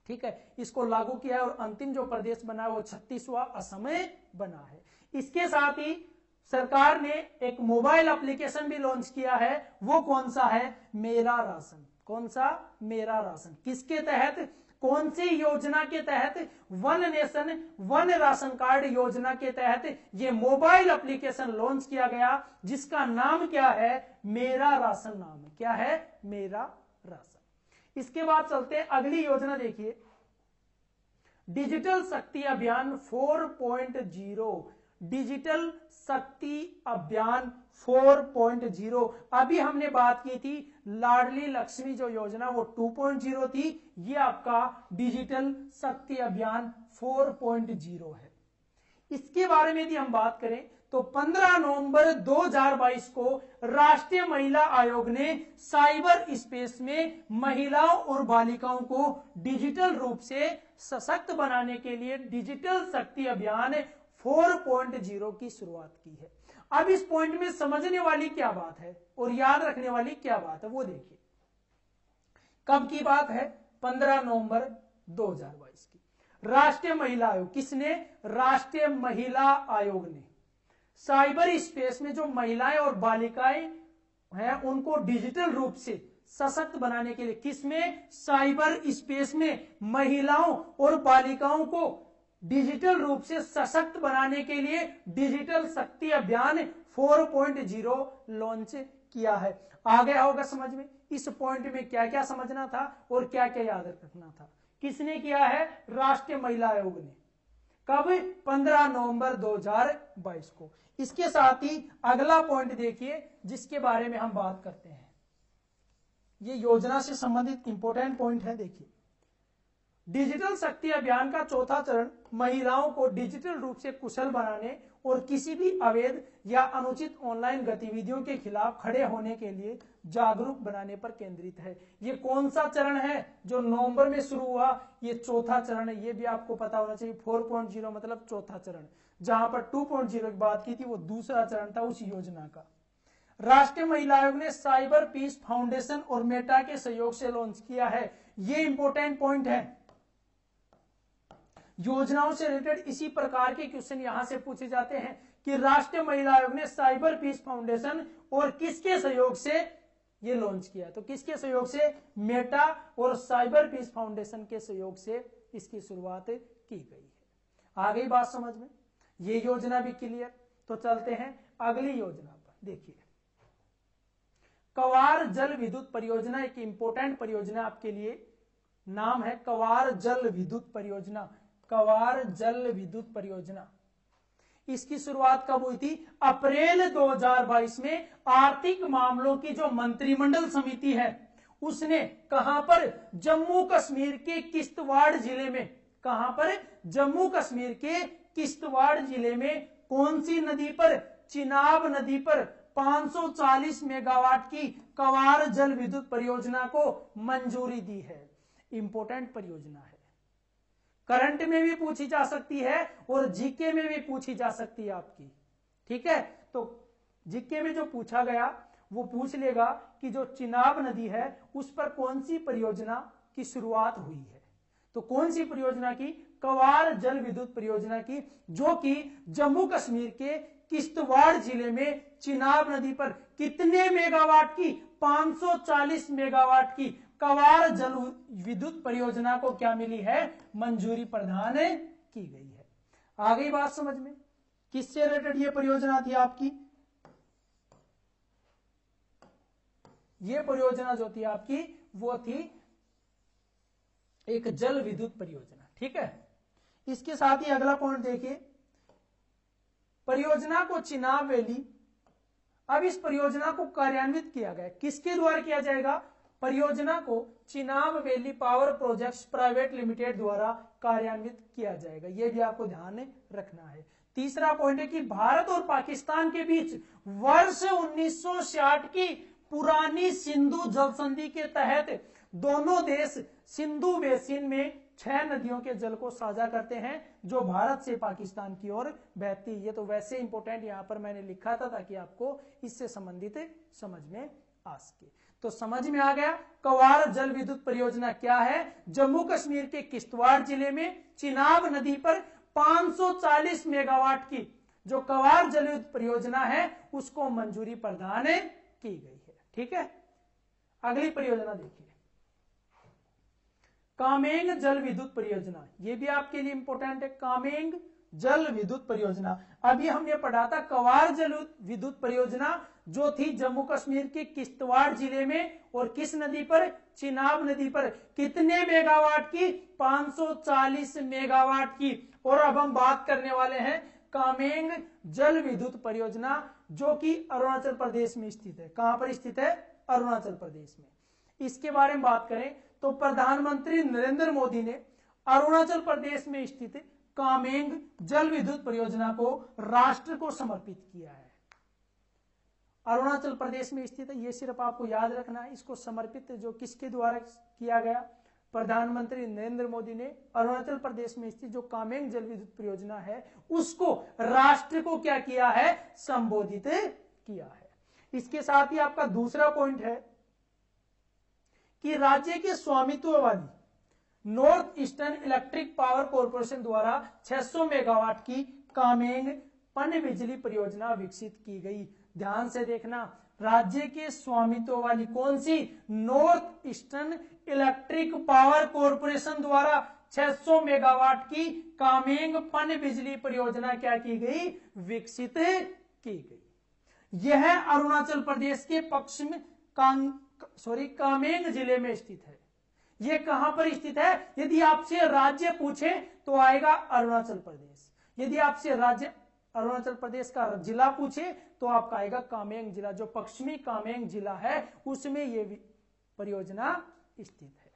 [SPEAKER 1] ठीक है, इसको लागू किया है और अंतिम जो प्रदेश बना है वो 36वां असम बना है। इसके साथ ही सरकार ने एक मोबाइल एप्लीकेशन भी लॉन्च किया है। वो कौन सा है? मेरा राशन। कौन सा? मेरा राशन। किसके तहत? कौन सी योजना के तहत? One nation one ration card योजना के तहत ये मोबाइल एप्लीकेशन लॉन्च किया गया, जिसका नाम क्या है? मेरा राशन नाम है। क्या है? मेरा राशन। इसके बाद चलते हैं अगली योजना। देखिए, डिजिटल शक्ति अभियान 4.0। डिजिटल शक्ति अभियान 4.0। अभी हमने बात की थी लाडली लक्ष्मी जो योजना वो 2.0 थी, ये आपका डिजिटल शक्ति अभियान 4.0 है। इसके बारे में यदि हम बात करें तो 15 नवंबर 2022 को राष्ट्रीय महिला आयोग ने साइबर स्पेस में महिलाओं और बालिकाओं को डिजिटल रूप से सशक्त बनाने के लिए डिजिटल शक्ति अभियान 4.0 की शुरुआत की है। अब इस पॉइंट में समझने वाली क्या बात है और याद रखने वाली क्या बात है वो देखिए। कब की बात है? 15 नवंबर 2022 की। राष्ट्रीय महिला आयोग, किसने? राष्ट्रीय महिला आयोग ने साइबर स्पेस में जो महिलाएं और बालिकाएं हैं उनको डिजिटल रूप से सशक्त बनाने के लिए, किसमें? साइबर स्पेस में महिलाओं और बालिकाओं को डिजिटल रूप से सशक्त बनाने के लिए डिजिटल शक्ति अभियान 4.0 लॉन्च किया है। आ गया होगा समझ में इस पॉइंट में क्या क्या समझना था और क्या क्या याद रखना था। किसने किया है? राष्ट्रीय महिला आयोग ने। कब? 15 नवंबर 2022 को। इसके साथ ही अगला पॉइंट देखिए जिसके बारे में हम बात करते हैं, ये योजना से संबंधित इंपॉर्टेंट पॉइंट है। देखिए, डिजिटल शक्ति अभियान का चौथा चरण महिलाओं को डिजिटल रूप से कुशल बनाने और किसी भी अवैध या अनुचित ऑनलाइन गतिविधियों के खिलाफ खड़े होने के लिए जागरूक बनाने पर केंद्रित है। ये कौन सा चरण है जो नवंबर में शुरू हुआ? ये चौथा चरण है। ये भी आपको पता होना चाहिए। 4.0 मतलब चौथा चरण। जहां पर 2.0 की बात की थी वो दूसरा चरण था उस योजना का। राष्ट्रीय महिला आयोग ने साइबर पीस फाउंडेशन और मेटा के सहयोग से लॉन्च किया है। ये इंपॉर्टेंट पॉइंट है। योजनाओं से रिलेटेड इसी प्रकार के क्वेश्चन यहां से पूछे जाते हैं कि राष्ट्रीय महिला आयोग ने साइबर पीस फाउंडेशन और किसके सहयोग से ये लॉन्च किया? तो किसके सहयोग से? मेटा और साइबर पीस फाउंडेशन के सहयोग से इसकी शुरुआत की गई है। आ गई बात समझ में? ये योजना भी क्लियर। तो चलते हैं अगली योजना पर। देखिए, कवार जल विद्युत परियोजना एक इंपॉर्टेंट परियोजना आपके लिए। नाम है कवार जल विद्युत परियोजना। कवार जल विद्युत परियोजना, इसकी शुरुआत कब हुई थी? अप्रैल 2022 में आर्थिक मामलों की जो मंत्रिमंडल समिति है उसने कहां पर? जम्मू कश्मीर के किश्तवाड़ जिले में। कहां पर? जम्मू कश्मीर के किश्तवाड़ जिले में कौन सी नदी पर? चिनाब नदी पर 540 मेगावाट की कवार जल विद्युत परियोजना को मंजूरी दी है। इंपॉर्टेंट परियोजना है। करंट में भी पूछी जा सकती है और जीके में भी पूछी जा सकती है आपकी। ठीक है, तो जीके में जो पूछा गया वो पूछ लेगा कि जो चिनाब नदी है उस पर कौन सी परियोजना की शुरुआत हुई है। तो कौन सी परियोजना की? कवार जल विद्युत परियोजना की, जो कि जम्मू कश्मीर के किश्तवाड़ जिले में चिनाब नदी पर कितने मेगावाट की? 540 मेगावाट की कवार जल विद्युत परियोजना को क्या मिली है? मंजूरी प्रदान की गई है। आ गई बात समझ में? किससे रिलेटेड ये परियोजना थी आपकी? ये परियोजना जो थी आपकी वो थी एक जल विद्युत परियोजना। ठीक है, इसके साथ ही अगला पॉइंट देखिए, परियोजना को चिनाब वैली। अब इस परियोजना को कार्यान्वित किया गया, किसके द्वारा किया जाएगा? परियोजना को Chenab valley power projects private limited द्वारा कार्यान्वित किया जाएगा। यह भी आपको ध्यान रखना है। तीसरा पॉइंट है कि भारत और पाकिस्तान के बीच वर्ष 1960 की पुरानी सिंधु जल संधि के तहत दोनों देश सिंधु बेसिन में 6 नदियों के जल को साझा करते हैं जो भारत से पाकिस्तान की ओर बहती है। ये तो वैसे इंपॉर्टेंट यहां पर मैंने लिखा था ताकि आपको इससे संबंधित समझ में आ सके। तो समझ में आ गया कवार जल विद्युत परियोजना क्या है? जम्मू कश्मीर के किश्तवाड़ जिले में चिनाब नदी पर 540 मेगावाट की जो कवार जल विद्युत परियोजना है उसको मंजूरी प्रदान की गई है। ठीक है, अगली परियोजना देखिए, कामेंग जल विद्युत परियोजना। ये भी आपके लिए इंपॉर्टेंट है। कामेंग जल विद्युत परियोजना, अभी हमने पढ़ा था कवार जल विद्युत परियोजना जो थी जम्मू कश्मीर के किश्तवाड़ जिले में और किस नदी पर? चिनाब नदी पर। कितने मेगावाट की? 540 मेगावाट की। और अब हम बात करने वाले हैं कामेंग जल विद्युत परियोजना जो कि अरुणाचल प्रदेश में स्थित है। कहां पर स्थित है? अरुणाचल प्रदेश में। इसके बारे में बात करें तो प्रधानमंत्री नरेंद्र मोदी ने अरुणाचल प्रदेश में स्थित कामेंग जल विद्युत परियोजना को राष्ट्र को समर्पित किया है। अरुणाचल प्रदेश में स्थित है, ये सिर्फ आपको याद रखना है। इसको समर्पित जो किसके द्वारा किया गया, प्रधानमंत्री नरेंद्र मोदी ने अरुणाचल प्रदेश में स्थित जो कामेंग जल विद्युत परियोजना है उसको राष्ट्र को क्या किया है, संबोधित किया है। इसके साथ ही आपका दूसरा पॉइंट है कि राज्य के स्वामित्व वाली north eastern electric power corporation द्वारा 600 मेगावाट की कामेंग पन बिजली परियोजना विकसित की गई। ध्यान से देखना, राज्य के स्वामित्व वाली कौन सी, north eastern electric power corporation द्वारा 600 मेगावाट की कामेंग पन बिजली परियोजना क्या की गई, विकसित की गई। यह अरुणाचल प्रदेश के पश्चिम कामेंग जिले में स्थित है। यह कहां पर स्थित है, यदि आपसे राज्य पूछे तो आएगा अरुणाचल प्रदेश, यदि आपसे राज्य अरुणाचल प्रदेश का जिला पूछे तो आपका आएगा कामेंग जिला। जो पश्चिमी कामेंग जिला है उसमें यह परियोजना स्थित है।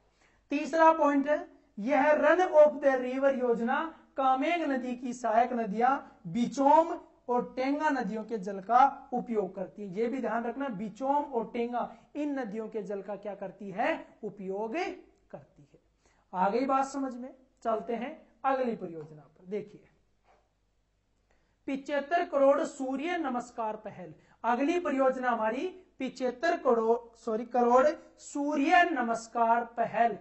[SPEAKER 1] तीसरा पॉइंट है, यह रन ऑफ द रिवर योजना कामेंग नदी की सहायक नदियां बिचोम और टेंगा नदियों के जल का उपयोग करती है। यह भी ध्यान रखना, बिचोम और टेंगा इन नदियों के जल का क्या करती है, उपयोग करती है। आ गई बात समझ में, चलते हैं अगली परियोजना पर। देखिए 75 करोड़ सूर्य नमस्कार पहल। अगली परियोजना हमारी 75 करोड़ सूर्य नमस्कार पहल।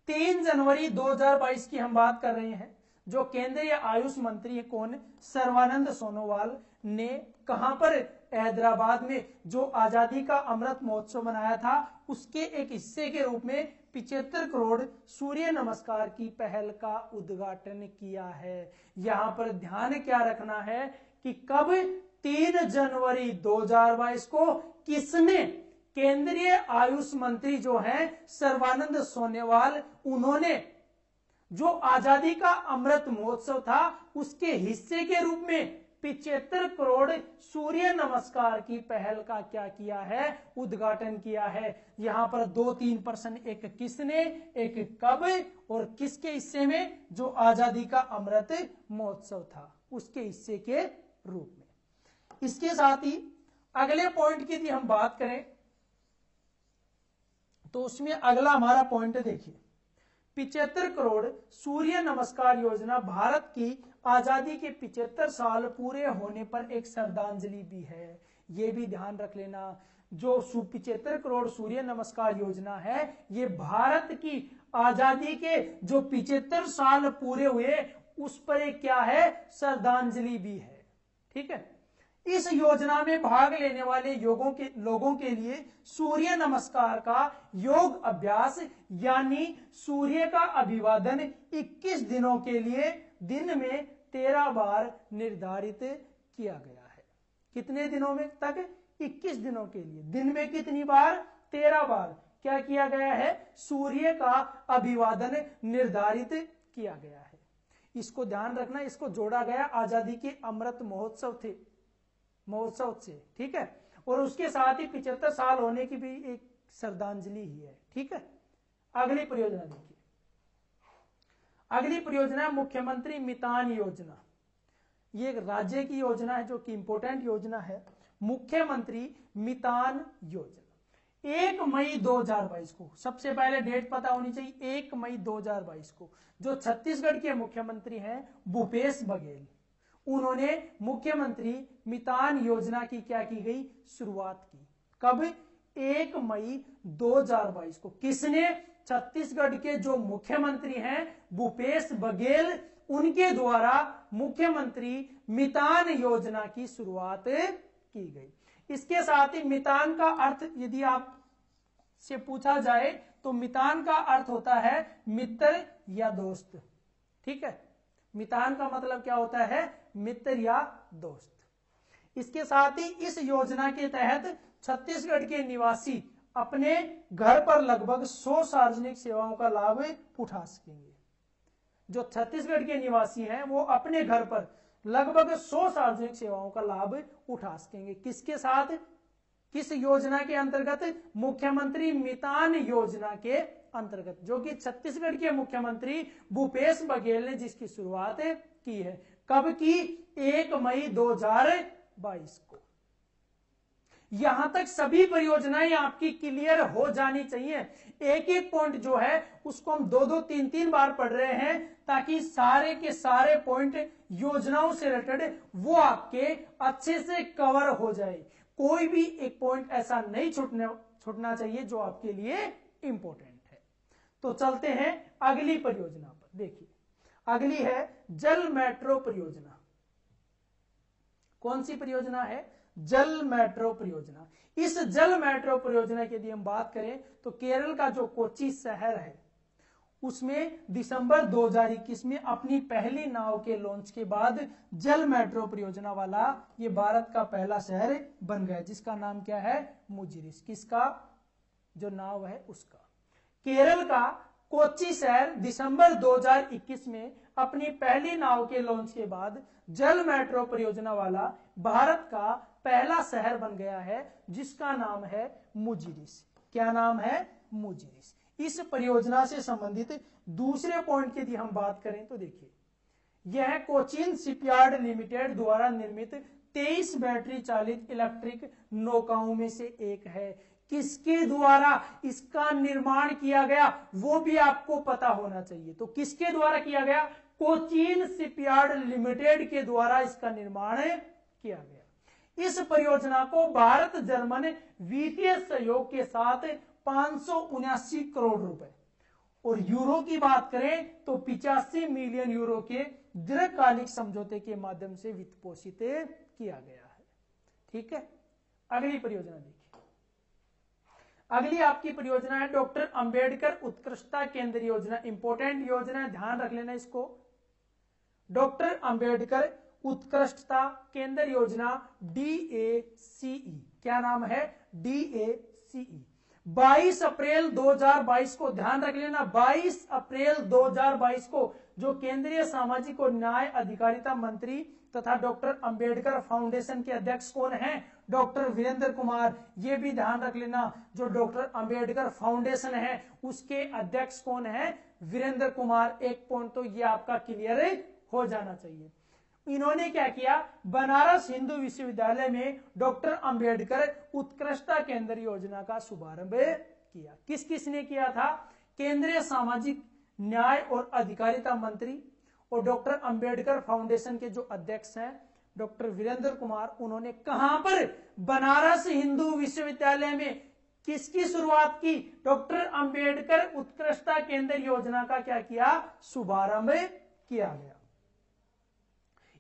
[SPEAKER 1] 3 जनवरी 2022 की हम बात कर रहे हैं। जो केंद्रीय आयुष मंत्री है कौन, सर्बानंद सोनोवाल ने कहां पर, हैदराबाद में जो आजादी का अमृत महोत्सव मनाया था उसके एक हिस्से के रूप में 75 करोड़ सूर्य नमस्कार की पहल का उद्घाटन किया है। यहां पर ध्यान क्या रखना है कि कब, 3 जनवरी 2022 को किसने, केंद्रीय आयुष मंत्री जो है सर्बानंद सोनोवाल, उन्होंने जो आजादी का अमृत महोत्सव था उसके हिस्से के रूप में 75 करोड़ सूर्य नमस्कार की पहल का क्या किया है, उद्घाटन किया है। यहां पर 2-3 प्रश्न, एक किसने, एक कब और किसके हिस्से में, जो आजादी का अमृत महोत्सव था उसके हिस्से के रूप में। इसके साथ ही अगले पॉइंट की यदि हम बात करें तो उसमें अगला हमारा पॉइंट देखिए, 75 करोड़ सूर्य नमस्कार योजना भारत की आजादी के 75 साल पूरे होने पर एक श्रद्धांजलि भी है। यह भी ध्यान रख लेना, जो 75 करोड़ सूर्य नमस्कार योजना है ये भारत की आजादी के जो 75 साल पूरे हुए उस पर एक क्या है, श्रद्धांजलि भी है। ठीक है, इस योजना में भाग लेने वाले लोगों के लिए सूर्य नमस्कार का योग अभ्यास यानी सूर्य का अभिवादन 21 दिनों के लिए दिन में 13 बार निर्धारित किया गया है। कितने दिनों में तक, 21 दिनों के लिए दिन में कितनी बार, 13 बार क्या किया गया है, सूर्य का अभिवादन निर्धारित किया गया है। इसको ध्यान रखना, इसको जोड़ा गया आजादी के अमृत महोत्सव से। ठीक है, और उसके साथ ही 75 साल होने की भी एक श्रद्धांजलि ही है। ठीक है, अगली परियोजना देखिए, अगली परियोजना मुख्यमंत्री मितान योजना। ये एक राज्य की योजना है जो कि इंपोर्टेंट योजना है, मुख्यमंत्री मितान योजना। 1 मई 2022 को, सबसे पहले डेट पता होनी चाहिए, 1 मई 2022 को जो छत्तीसगढ़ के मुख्यमंत्री हैं भूपेश बघेल, उन्होंने मुख्यमंत्री मितान योजना की क्या की गई, शुरुआत की। कब, 1 मई 2022 को। किसने, छत्तीसगढ़ के जो मुख्यमंत्री हैं भूपेश बघेल, उनके द्वारा मुख्यमंत्री मितान योजना की शुरुआत की गई। इसके साथ ही मितान का अर्थ यदि आप से पूछा जाए तो मितान का अर्थ होता है मित्र या दोस्त। ठीक है, मितान का मतलब क्या होता है, मित्र या दोस्त। इसके साथ ही इस योजना के तहत छत्तीसगढ़ के निवासी अपने घर पर लगभग 100 सार्वजनिक सेवाओं का लाभ उठा सकेंगे। जो छत्तीसगढ़ के निवासी हैं वो अपने घर पर लगभग 100 सार्वजनिक सेवाओं का लाभ उठा सकेंगे। किसके साथ, किस योजना के अंतर्गत, मुख्यमंत्री मितान योजना के अंतर्गत, जो कि छत्तीसगढ़ के मुख्यमंत्री भूपेश बघेल ने जिसकी शुरुआत की है। कब की? 1 मई 2022 को। यहां तक सभी परियोजनाएं आपकी क्लियर हो जानी चाहिए। एक एक पॉइंट जो है उसको हम 2-2, 3-3 बार पढ़ रहे हैं ताकि सारे के सारे पॉइंट योजनाओं से रिलेटेड वो आपके अच्छे से कवर हो जाए। कोई भी एक पॉइंट ऐसा नहीं छूटना चाहिए जो आपके लिए इंपॉर्टेंट है। तो चलते हैं अगली परियोजना पर। देखिए, अगली है जल मेट्रो परियोजना। कौन सी परियोजना है? जल मेट्रो परियोजना। इस जल मेट्रो परियोजना की यदि हम बात करें तो केरल का जो कोच्चि शहर है उसमें दिसंबर 2021 में अपनी पहली नाव के लॉन्च के बाद जल मेट्रो परियोजना वाला ये भारत का पहला शहर बन गया, जिसका नाम क्या है? मुजिरिस। किसका? जो नाव है उसका। केरल का कोच्चि शहर दिसंबर 2021 में अपनी पहली नाव के लॉन्च के बाद जल मेट्रो परियोजना वाला भारत का पहला शहर बन गया है, जिसका नाम है मुजिरिस। क्या नाम है? मुजिरिस। इस परियोजना से संबंधित दूसरे पॉइंट की यदि हम बात करें तो देखिए, यह कोचीन शिपयार्ड लिमिटेड द्वारा निर्मित 23 बैटरी चालित इलेक्ट्रिक नौकाओं में से एक है। किसके द्वारा इसका निर्माण किया गया वो भी आपको पता होना चाहिए। तो किसके द्वारा किया गया? कोचीन शिपयार्ड लिमिटेड के द्वारा इसका निर्माण किया गया। इस परियोजना को भारत जर्मन वित्तीय सहयोग के साथ 579 करोड़ रुपए और यूरो की बात करें तो 85 मिलियन यूरो के दीर्घकालिक समझौते के माध्यम से वित्त पोषित किया गया है। ठीक है, अगली परियोजना देखिए। अगली आपकी परियोजना है डॉक्टर अंबेडकर उत्कृष्टता केंद्र योजना। इंपॉर्टेंट योजना है, ध्यान रख लेना इसको। डॉक्टर अंबेडकर उत्कृष्टता केंद्र योजना DACE। क्या नाम है? DACE। 22 अप्रैल 2022 को, ध्यान रख लेना, 22 अप्रैल 2022 को जो केंद्रीय सामाजिक और न्याय अधिकारिता मंत्री तथा डॉक्टर अंबेडकर फाउंडेशन के अध्यक्ष कौन हैं? डॉक्टर वीरेंद्र कुमार। ये भी ध्यान रख लेना, जो डॉक्टर अंबेडकर फाउंडेशन है उसके अध्यक्ष कौन है? वीरेंद्र कुमार। एक पॉइंट तो ये आपका क्लियर हो जाना चाहिए। इन्होंने क्या किया? बनारस हिंदू विश्वविद्यालय में डॉक्टर अंबेडकर उत्कृष्टता केंद्र योजना का शुभारंभ किया। किस किसने किया था? केंद्रीय सामाजिक न्याय और अधिकारिता मंत्री और डॉक्टर अंबेडकर फाउंडेशन के जो अध्यक्ष हैं डॉक्टर वीरेंद्र कुमार, उन्होंने कहां पर? बनारस हिंदू विश्वविद्यालय में किसकी शुरुआत की? डॉक्टर अंबेडकर उत्कृष्टता केंद्र योजना का क्या किया? शुभारंभ किया गया।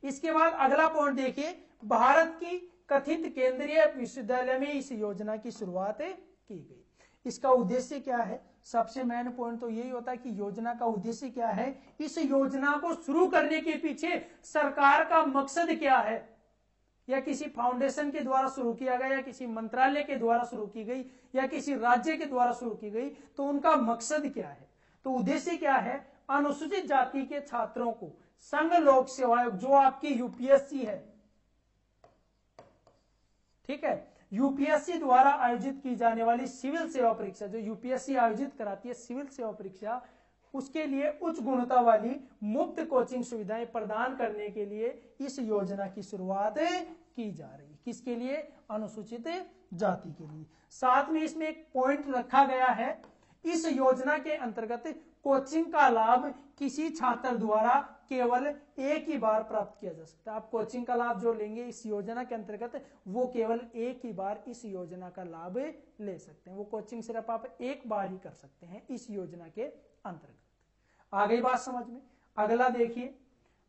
[SPEAKER 1] इसके बाद अगला पॉइंट देखिए, भारत की कथित केंद्रीय विश्वविद्यालय में इस योजना की शुरुआत की गई। इसका उद्देश्य क्या है? सबसे मेन पॉइंट तो यही होता है कि योजना का उद्देश्य क्या है, इस योजना को शुरू करने के पीछे सरकार का मकसद क्या है, या किसी फाउंडेशन के द्वारा शुरू किया गया, या किसी मंत्रालय के द्वारा शुरू की गई, या किसी राज्य के द्वारा शुरू की गई, तो उनका मकसद क्या है? तो उद्देश्य क्या है? अनुसूचित जाति के छात्रों को संघ लोक सेवा आयोग, जो आपकी यूपीएससी है, ठीक है, यूपीएससी द्वारा आयोजित की जाने वाली सिविल सेवा परीक्षा, जो यूपीएससी आयोजित कराती है सिविल सेवा परीक्षा, उसके लिए उच्च गुणवत्ता वाली मुफ्त कोचिंग सुविधाएं प्रदान करने के लिए इस योजना की शुरुआत की जा रही है। किसके लिए? अनुसूचित जाति के लिए। साथ में इसमें एक पॉइंट रखा गया है, इस योजना के अंतर्गत कोचिंग का लाभ किसी छात्र द्वारा केवल एक ही बार प्राप्त किया जा सकता है। आप कोचिंग का लाभ जो लेंगे इस योजना के अंतर्गत, वो केवल एक ही बार इस योजना का लाभ ले सकते हैं। वो कोचिंग सिर्फ आप एक बार ही कर सकते हैं इस योजना के अंतर्गत। आ गई बात समझ में? अगला देखिए,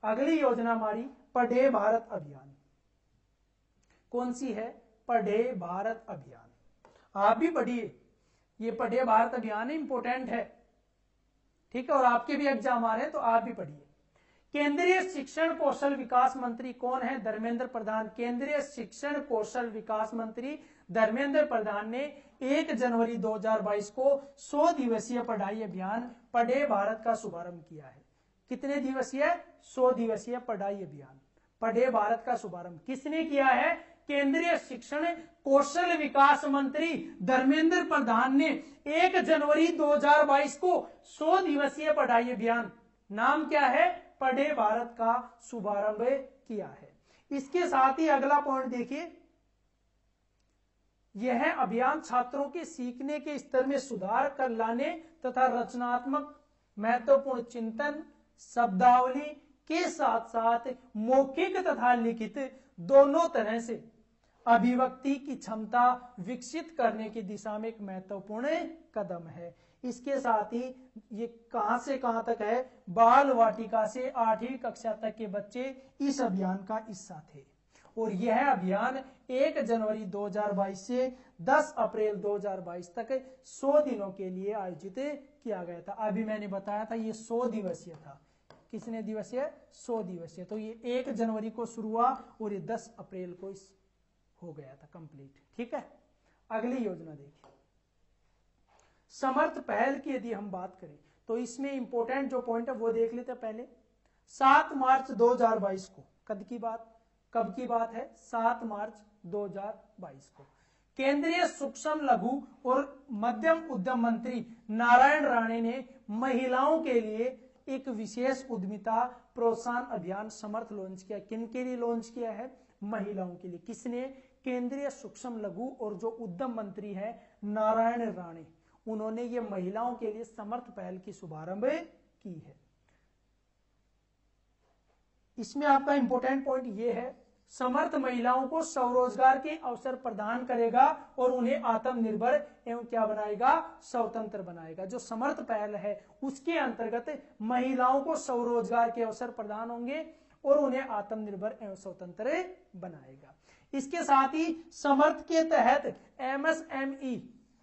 [SPEAKER 1] अगली योजना हमारी पढ़े भारत अभियान। कौन सी है? पढ़े भारत अभियान। आप भी पढ़िए, ये पढ़े भारत अभियान इंपोर्टेंट है, ठीक है, और आपके भी एग्जाम आ रहे हैं तो आप भी पढ़िए। केंद्रीय शिक्षण कौशल विकास मंत्री कौन है? धर्मेंद्र प्रधान। केंद्रीय शिक्षण कौशल विकास मंत्री धर्मेंद्र प्रधान ने 1 जनवरी 2022 को 100 दिवसीय पढ़ाई अभियान पढ़े भारत का शुभारंभ किया है। कितने दिवसीय? 100 दिवसीय पढ़ाई अभियान पढ़े भारत का शुभारंभ किसने किया है? केंद्रीय शिक्षण कौशल विकास मंत्री धर्मेंद्र प्रधान ने 1 जनवरी 2022 को 100 दिवसीय पढ़ाई अभियान, नाम क्या है, पढ़े भारत का शुभारंभ किया है। इसके साथ ही अगला पॉइंट देखिए, यह अभियान छात्रों के सीखने के स्तर में सुधार कर लाने तथा रचनात्मक महत्वपूर्ण चिंतन, शब्दावली के साथ साथ मौखिक तथा लिखित दोनों तरह से अभिव्यक्ति की क्षमता विकसित करने की दिशा में एक महत्वपूर्ण कदम है। इसके साथ ही ये कहां से कहां तक है, बाल वाटिका से 8वीं कक्षा तक के बच्चे इस अभियान का हिस्सा थे और यह अभियान 1 जनवरी 2022 से 10 अप्रैल 2022 तक 100 दिनों के लिए आयोजित किया गया था। अभी मैंने बताया था ये 100 दिवसीय था। कितने दिवसीय? 100 दिवसीय। तो ये 1 जनवरी को शुरू हुआ और ये 10 अप्रैल को हो गया था कंप्लीट। ठीक है, अगली योजना देखिए, समर्थ पहल की यदि हम बात करें तो इसमें इंपॉर्टेंट जो पॉइंट है वो देख लेते हैं पहले। 7 मार्च 2022 को कब की बात है? 7 मार्च 2022 को केंद्रीय सूक्ष्म लघु और मध्यम उद्यम मंत्री नारायण राणे ने महिलाओं के लिए एक विशेष उद्यमिता प्रोत्साहन अभियान समर्थ लॉन्च किया। किन के लिए लॉन्च किया है? महिलाओं के लिए। किसने? केंद्रीय सूक्ष्म लघु और जो उद्यम मंत्री है नारायण राणे, उन्होंने ये महिलाओं के लिए समर्थ पहल की शुभारंभ की है। इसमें आपका इंपॉर्टेंट पॉइंट ये है, समर्थ महिलाओं को स्वरोजगार के अवसर प्रदान करेगा और उन्हें आत्मनिर्भर एवं क्या बनाएगा? स्वतंत्र बनाएगा। जो समर्थ पहल है उसके अंतर्गत महिलाओं को स्वरोजगार के अवसर प्रदान होंगे और उन्हें आत्मनिर्भर एवं स्वतंत्र बनाएगा। इसके साथ ही समर्थ के तहत MSME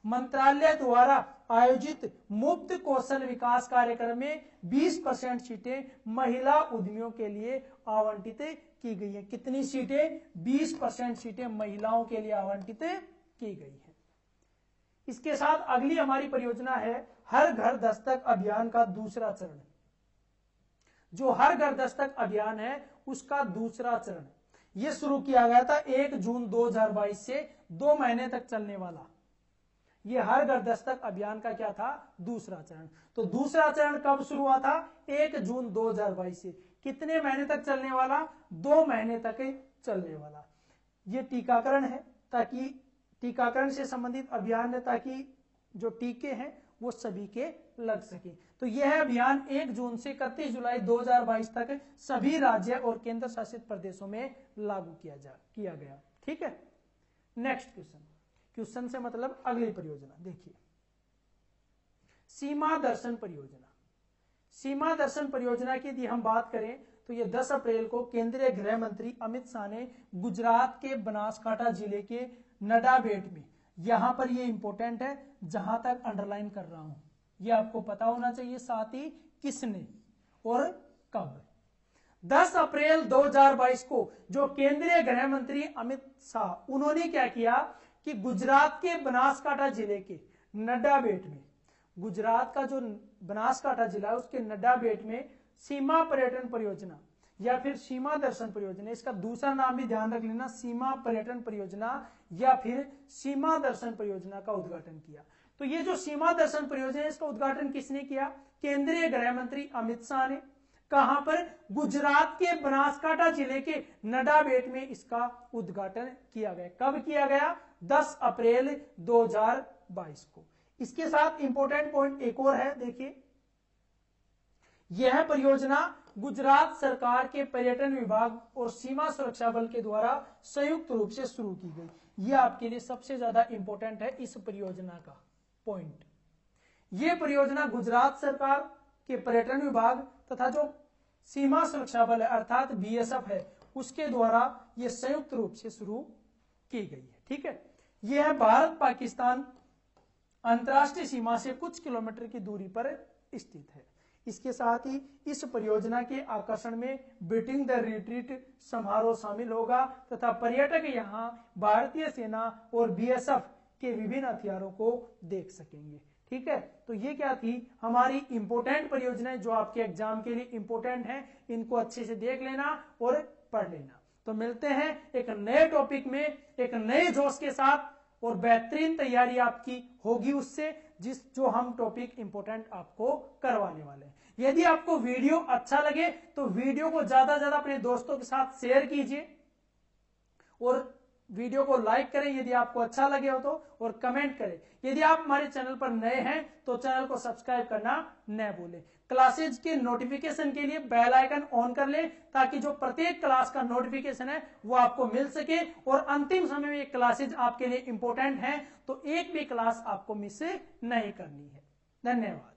[SPEAKER 1] मंत्रालय द्वारा आयोजित मुफ्त कौशल विकास कार्यक्रम में 20% सीटें महिला उद्यमियों के लिए आवंटित की गई है। कितनी सीटें? 20% सीटें महिलाओं के लिए आवंटित की गई है। इसके साथ अगली हमारी परियोजना है हर घर दस्तक अभियान का दूसरा चरण। जो हर घर दस्तक अभियान है उसका दूसरा चरण ये शुरू किया गया था 1 जून 2022 से 2 महीने तक चलने वाला। ये हर घर दस्तक अभियान का क्या था? दूसरा चरण। तो दूसरा चरण कब शुरू हुआ था? 1 जून 2022 से। कितने महीने तक चलने वाला? 2 महीने तक चलने वाला। ये टीकाकरण है, ताकि टीकाकरण से संबंधित अभियान है ताकि जो टीके हैं वो सभी के लग सके। तो यह अभियान 1 जून से 31 जुलाई 2022 तक सभी राज्य और केंद्र शासित प्रदेशों में लागू किया गया। ठीक है, नेक्स्ट क्वेश्चन से मतलब अगली परियोजना देखिए, सीमा दर्शन परियोजना। सीमा दर्शन परियोजना की यदि हम बात करें तो ये 10 अप्रैल को केंद्रीय गृह मंत्री अमित शाह ने गुजरात के बनासकांठा जिले के नडाबेट में, यहां पर ये इंपॉर्टेंट है, जहां तक अंडरलाइन कर रहा हूं ये आपको पता होना चाहिए, साथ ही किसने और कब। 10 अप्रैल 2022 को जो केंद्रीय गृह मंत्री अमित शाह, उन्होंने क्या किया कि गुजरात के बनासकांठा जिले के नड्डाबेट में, गुजरात का जो बनासकांठा जिला है उसके नड्डाबेट में सीमा पर्यटन परियोजना या फिर सीमा दर्शन परियोजना, इसका दूसरा नाम भी ध्यान रख लेना, सीमा पर्यटन परियोजना या फिर सीमा दर्शन परियोजना का उद्घाटन किया। तो ये जो सीमा दर्शन परियोजना है इसका उद्घाटन किसने किया? केंद्रीय गृह मंत्री अमित शाह ने। कहां पर? गुजरात के बनासकांठा जिले के नडाबेट में इसका उद्घाटन किया गया। कब किया गया? 10 अप्रैल 2022 को। इसके साथ इंपॉर्टेंट पॉइंट एक और है, देखिए, यह परियोजना गुजरात सरकार के पर्यटन विभाग और सीमा सुरक्षा बल के द्वारा संयुक्त रूप से शुरू की गई। यह आपके लिए सबसे ज्यादा इंपॉर्टेंट है इस परियोजना का पॉइंट। यह परियोजना गुजरात सरकार के पर्यटन विभाग तथा जो सीमा सुरक्षा बल अर्थात BSF है उसके द्वारा यह संयुक्त रूप से शुरू की गई है। ठीक है, यह भारत पाकिस्तान अंतरराष्ट्रीय सीमा से कुछ किलोमीटर की दूरी पर स्थित है। इसके साथ ही इस परियोजना के आकर्षण में बीटिंग द रिट्रीट समारोह शामिल होगा तथा पर्यटक यहां भारतीय सेना और BSF के विभिन्न हथियारों को देख सकेंगे। ठीक है, तो ये क्या थी हमारी इंपोर्टेंट परियोजनाएं जो आपके एग्जाम के लिए इंपोर्टेंट हैं, इनको अच्छे से देख लेना और पढ़ लेना। तो मिलते हैं एक नए टॉपिक में एक नए जोश के साथ, और बेहतरीन तैयारी आपकी होगी उससे, जो हम टॉपिक इंपोर्टेंट आपको करवाने वाले हैं। यदि आपको वीडियो अच्छा लगे तो वीडियो को ज्यादा से ज्यादा अपने दोस्तों के साथ शेयर कीजिए, और वीडियो को लाइक करें यदि आपको अच्छा लगे हो तो, और कमेंट करें। यदि आप हमारे चैनल पर नए हैं तो चैनल को सब्सक्राइब करना न भूलें। क्लासेज के नोटिफिकेशन के लिए बेल आइकन ऑन कर लें, ताकि जो प्रत्येक क्लास का नोटिफिकेशन है वो आपको मिल सके, और अंतिम समय में क्लासेज आपके लिए इंपॉर्टेंट हैं, तो एक भी क्लास आपको मिस नहीं करनी है। धन्यवाद।